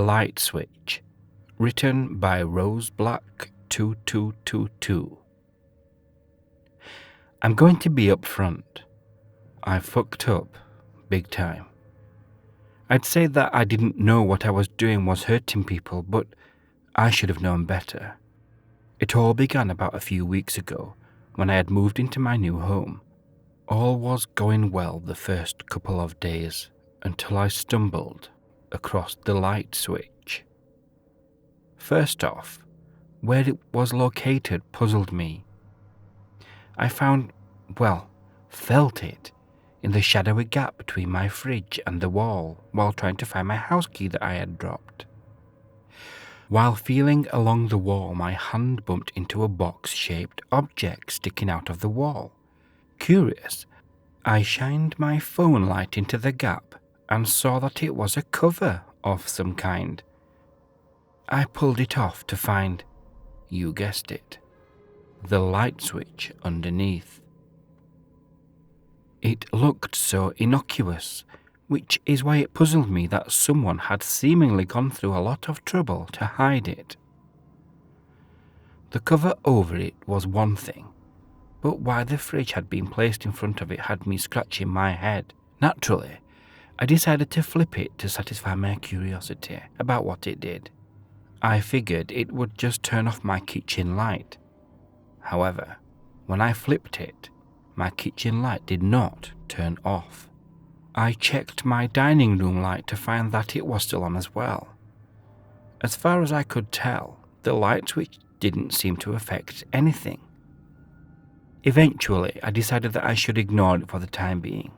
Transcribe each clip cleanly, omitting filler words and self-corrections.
Lightswitch, written by RoseBlack2222. I'm going to be upfront. I fucked up, big time. I'd say that I didn't know what I was doing was hurting people, but I should have known better. It all began about a few weeks ago, when I had moved into my new home. All was going well the first couple of days, until I stumbled across the light switch. First off, where it was located puzzled me. I felt it in the shadowy gap between my fridge and the wall while trying to find my house key that I had dropped. While feeling along the wall, my hand bumped into a box-shaped object sticking out of the wall. Curious, I shined my phone light into the gap and saw that it was a cover of some kind. I pulled it off to find, you guessed it, the light switch underneath. It looked so innocuous, which is why it puzzled me that someone had seemingly gone through a lot of trouble to hide it. The cover over it was one thing, but why the fridge had been placed in front of it had me scratching my head. Naturally, I decided to flip it to satisfy my curiosity about what it did. I figured it would just turn off my kitchen light. However, when I flipped it, my kitchen light did not turn off. I checked my dining room light to find that it was still on as well. As far as I could tell, the light switch didn't seem to affect anything. Eventually, I decided that I should ignore it for the time being.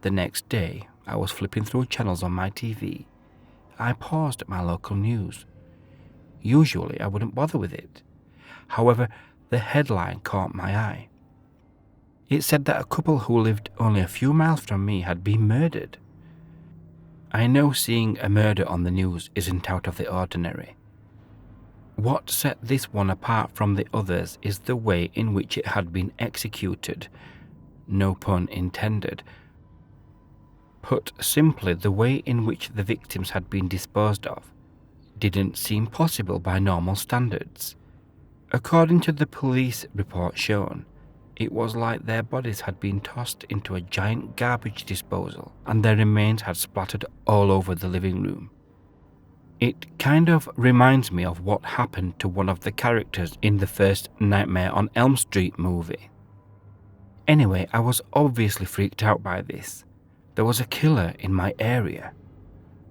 The next day, I was flipping through channels on my TV. I paused at my local news. Usually, I wouldn't bother with it. However, the headline caught my eye. It said that a couple who lived only a few miles from me had been murdered. I know seeing a murder on the news isn't out of the ordinary. What set this one apart from the others is the way in which it had been executed. No pun intended. Put simply, the way in which the victims had been disposed of didn't seem possible by normal standards. According to the police report shown, it was like their bodies had been tossed into a giant garbage disposal and their remains had splattered all over the living room. It kind of reminds me of what happened to one of the characters in the first Nightmare on Elm Street movie. Anyway, I was obviously freaked out by this. There was a killer in my area.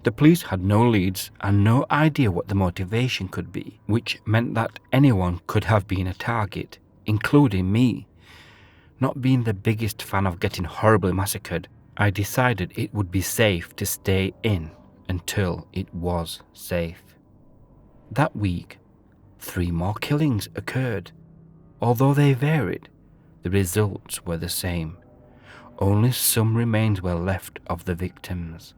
The police had no leads and no idea what the motivation could be, which meant that anyone could have been a target, including me. Not being the biggest fan of getting horribly massacred, I decided it would be safe to stay in until it was safe. That week, 3 more killings occurred. Although they varied, the results were the same. Only some remains were left of the victims.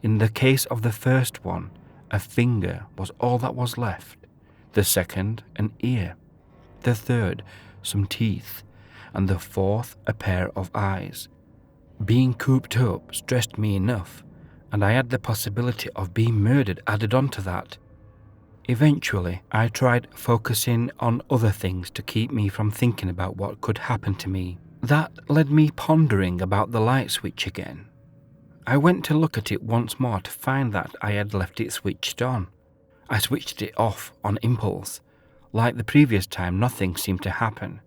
In the case of the first one, a finger was all that was left. The second, an ear. The third, some teeth. And the fourth, a pair of eyes. Being cooped up stressed me enough, and I had the possibility of being murdered added on to that. Eventually, I tried focusing on other things to keep me from thinking about what could happen to me. That led me pondering about the light switch again. I went to look at it once more to find that I had left it switched on. I switched it off on impulse. Like the previous time, nothing seemed to happen.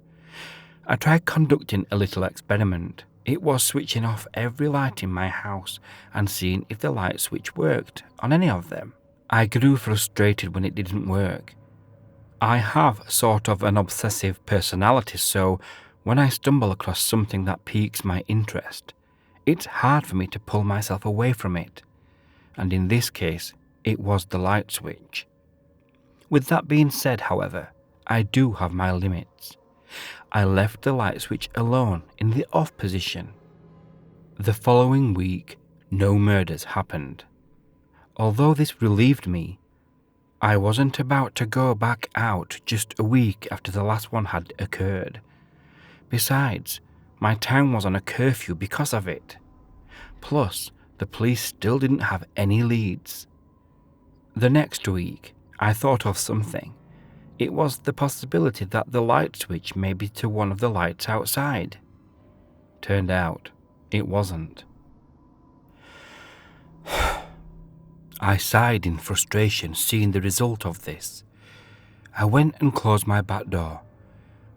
I tried conducting a little experiment. It was switching off every light in my house and seeing if the light switch worked on any of them. I grew frustrated when it didn't work. I have sort of an obsessive personality, so when I stumble across something that piques my interest, it's hard for me to pull myself away from it. And in this case, it was the light switch. With that being said, however, I do have my limits. I left the light switch alone in the off position. The following week, no murders happened. Although this relieved me, I wasn't about to go back out just a week after the last one had occurred. Besides, my town was on a curfew because of it. Plus, the police still didn't have any leads. The next week, I thought of something. It was the possibility that the light switch may be to one of the lights outside. Turned out, it wasn't. I sighed in frustration seeing the result of this. I went and closed my back door.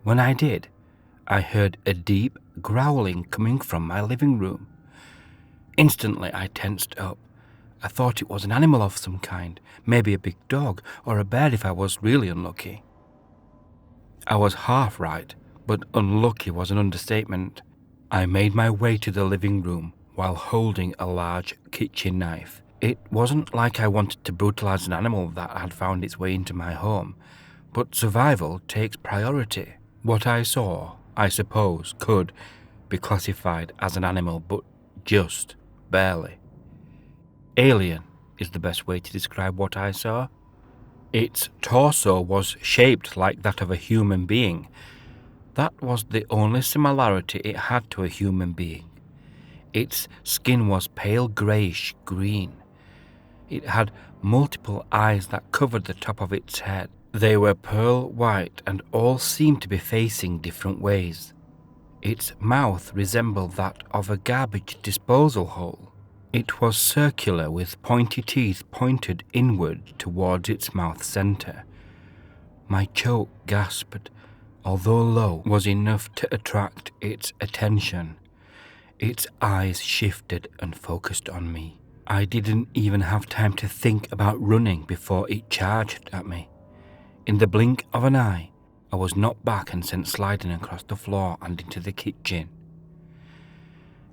When I did, I heard a deep growling coming from my living room. Instantly, I tensed up. I thought it was an animal of some kind, maybe a big dog or a bear if I was really unlucky. I was half right, but unlucky was an understatement. I made my way to the living room while holding a large kitchen knife. It wasn't like I wanted to brutalize an animal that had found its way into my home, but survival takes priority. What I saw, I suppose, could be classified as an animal, but just barely. Alien is the best way to describe what I saw. Its torso was shaped like that of a human being. That was the only similarity it had to a human being. Its skin was pale greyish green. It had multiple eyes that covered the top of its head. They were pearl white and all seemed to be facing different ways. Its mouth resembled that of a garbage disposal hole. It was circular with pointy teeth pointed inward towards its mouth centre. My choke gasped, although low, was enough to attract its attention. Its eyes shifted and focused on me. I didn't even have time to think about running before it charged at me. In the blink of an eye, I was knocked back and sent sliding across the floor and into the kitchen.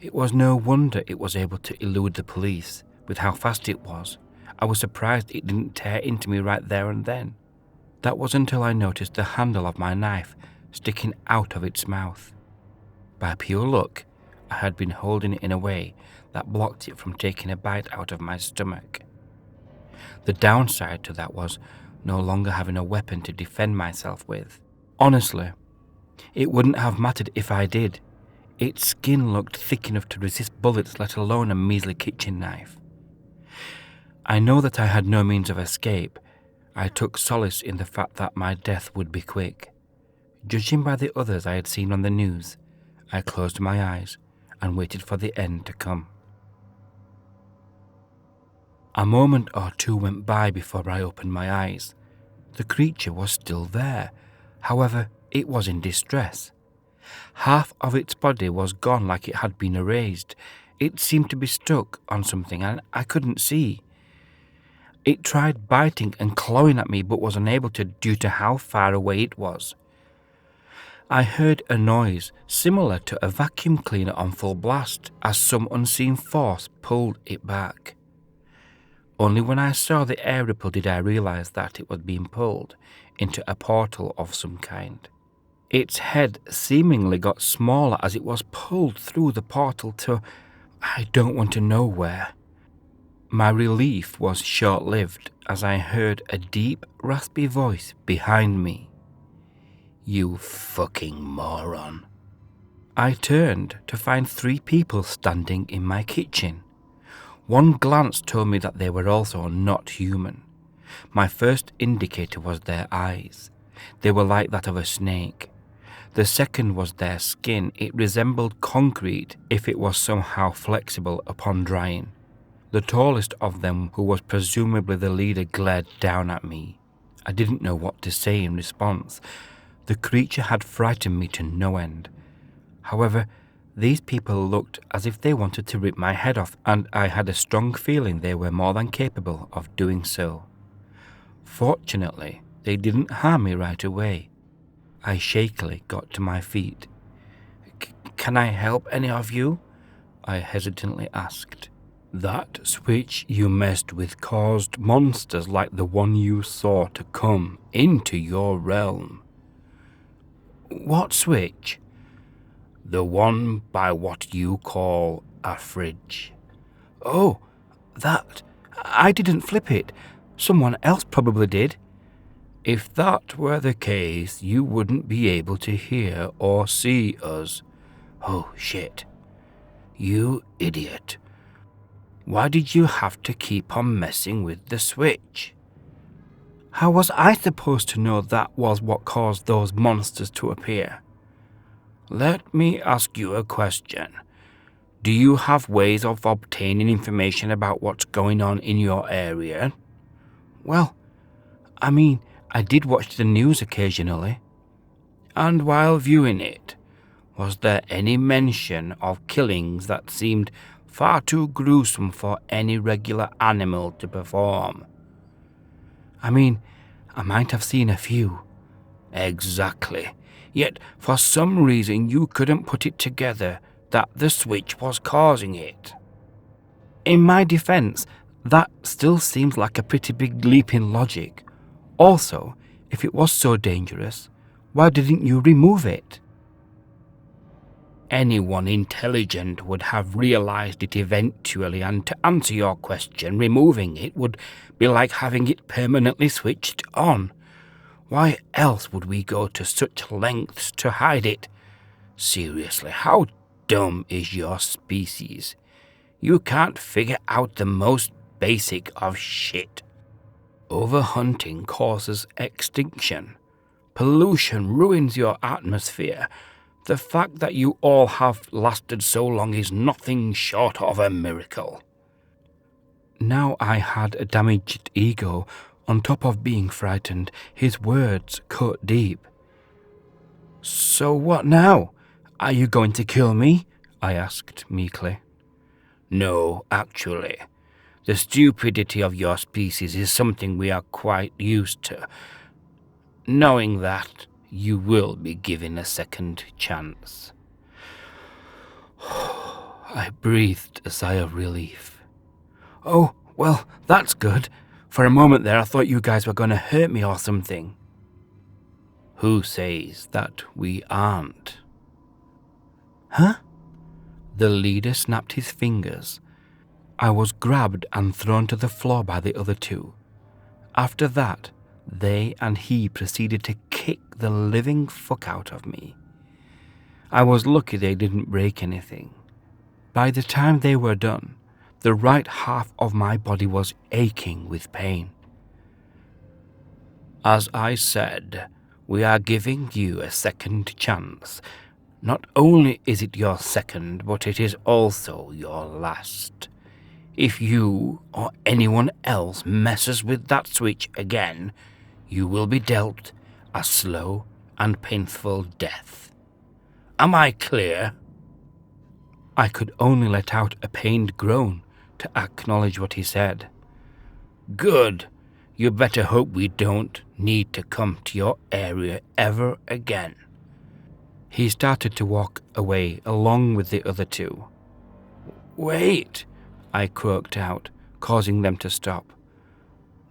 It was no wonder it was able to elude the police with how fast it was. I was surprised it didn't tear into me right there and then. That was until I noticed the handle of my knife sticking out of its mouth. By pure luck, I had been holding it in a way that blocked it from taking a bite out of my stomach. The downside to that was no longer having a weapon to defend myself with. Honestly, it wouldn't have mattered if I did. Its skin looked thick enough to resist bullets, let alone a measly kitchen knife. I know that I had no means of escape. I took solace in the fact that my death would be quick. Judging by the others I had seen on the news, I closed my eyes and waited for the end to come. A moment or two went by before I opened my eyes. The creature was still there. However, it was in distress. Half of its body was gone like it had been erased. It seemed to be stuck on something and I couldn't see. It tried biting and clawing at me but was unable to due to how far away it was. I heard a noise similar to a vacuum cleaner on full blast as some unseen force pulled it back. Only when I saw the air ripple did I realize that it was being pulled into a portal of some kind. Its head seemingly got smaller as it was pulled through the portal to I don't want to know where. My relief was short-lived as I heard a deep, raspy voice behind me. "You fucking moron." I turned to find 3 people standing in my kitchen. One glance told me that they were also not human. My first indicator was their eyes. They were like that of a snake. The second was their skin. It resembled concrete if it was somehow flexible upon drying. The tallest of them, who was presumably the leader, glared down at me. I didn't know what to say in response. The creature had frightened me to no end. However, these people looked as if they wanted to rip my head off, and I had a strong feeling they were more than capable of doing so. Fortunately, they didn't harm me right away. I shakily got to my feet. Can I help any of you?" I hesitantly asked. "That switch you messed with caused monsters like the one you saw to come into your realm." "What switch?" "The one by what you call a fridge." "Oh, that. I didn't flip it. Someone else probably did." "If that were the case, you wouldn't be able to hear or see us." "Oh, shit. You idiot. Why did you have to keep on messing with the switch?" How was I supposed to know that was what caused those monsters to appear? Let me ask you a question. Do you have ways of obtaining information about what's going on in your area? Well, I did watch the news occasionally. And while viewing it, was there any mention of killings that seemed far too gruesome for any regular animal to perform? I might have seen a few. Exactly. Yet, for some reason, you couldn't put it together that the switch was causing it. In my defense, that still seems like a pretty big leap in logic. Also, if it was so dangerous, why didn't you remove it? Anyone intelligent would have realized it eventually, and to answer your question, removing it would be like having it permanently switched on. Why else would we go to such lengths to hide it? Seriously, how dumb is your species? You can't figure out the most basic of shit. Overhunting causes extinction. Pollution ruins your atmosphere. The fact that you all have lasted so long is nothing short of a miracle. Now I had a damaged ego. On top of being frightened, his words cut deep. So what now? Are you going to kill me? I asked meekly. No, actually. The stupidity of your species is something we are quite used to. Knowing that, you will be given a second chance. I breathed a sigh of relief. Oh, well, that's good. For a moment there, I thought you guys were going to hurt me or something. Who says that we aren't? Huh? The leader snapped his fingers. I was grabbed and thrown to the floor by the other two. After that, they and he proceeded to kick the living fuck out of me. I was lucky they didn't break anything. By the time they were done, the right half of my body was aching with pain. As I said, we are giving you a second chance. Not only is it your second, but it is also your last. If you or anyone else messes with that switch again, you will be dealt a slow and painful death. Am I clear? I could only let out a pained groan to acknowledge what he said. Good. You better hope we don't need to come to your area ever again. He started to walk away along with the other two. Wait, I croaked out, causing them to stop.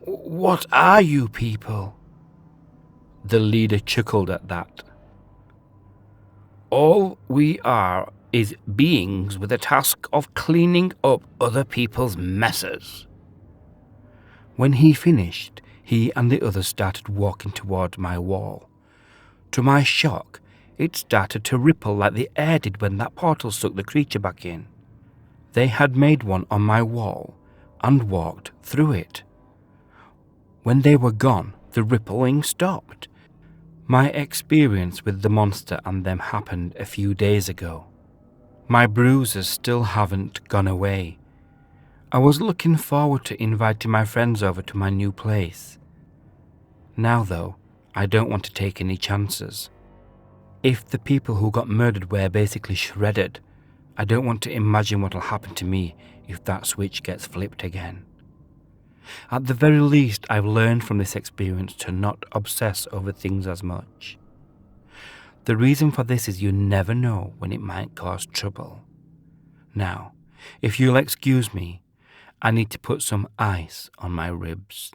What are you people? The leader chuckled at that. All we are is beings with a task of cleaning up other people's messes. When he finished, he and the others started walking toward my wall. To my shock, it started to ripple like the air did when that portal sucked the creature back in. They had made one on my wall and walked through it. When they were gone, the rippling stopped. My experience with the monster and them happened a few days ago. My bruises still haven't gone away. I was looking forward to inviting my friends over to my new place. Now though, I don't want to take any chances. If the people who got murdered were basically shredded, I don't want to imagine what'll happen to me if that switch gets flipped again. At the very least, I've learned from this experience to not obsess over things as much. The reason for this is you never know when it might cause trouble. Now, if you'll excuse me, I need to put some ice on my ribs.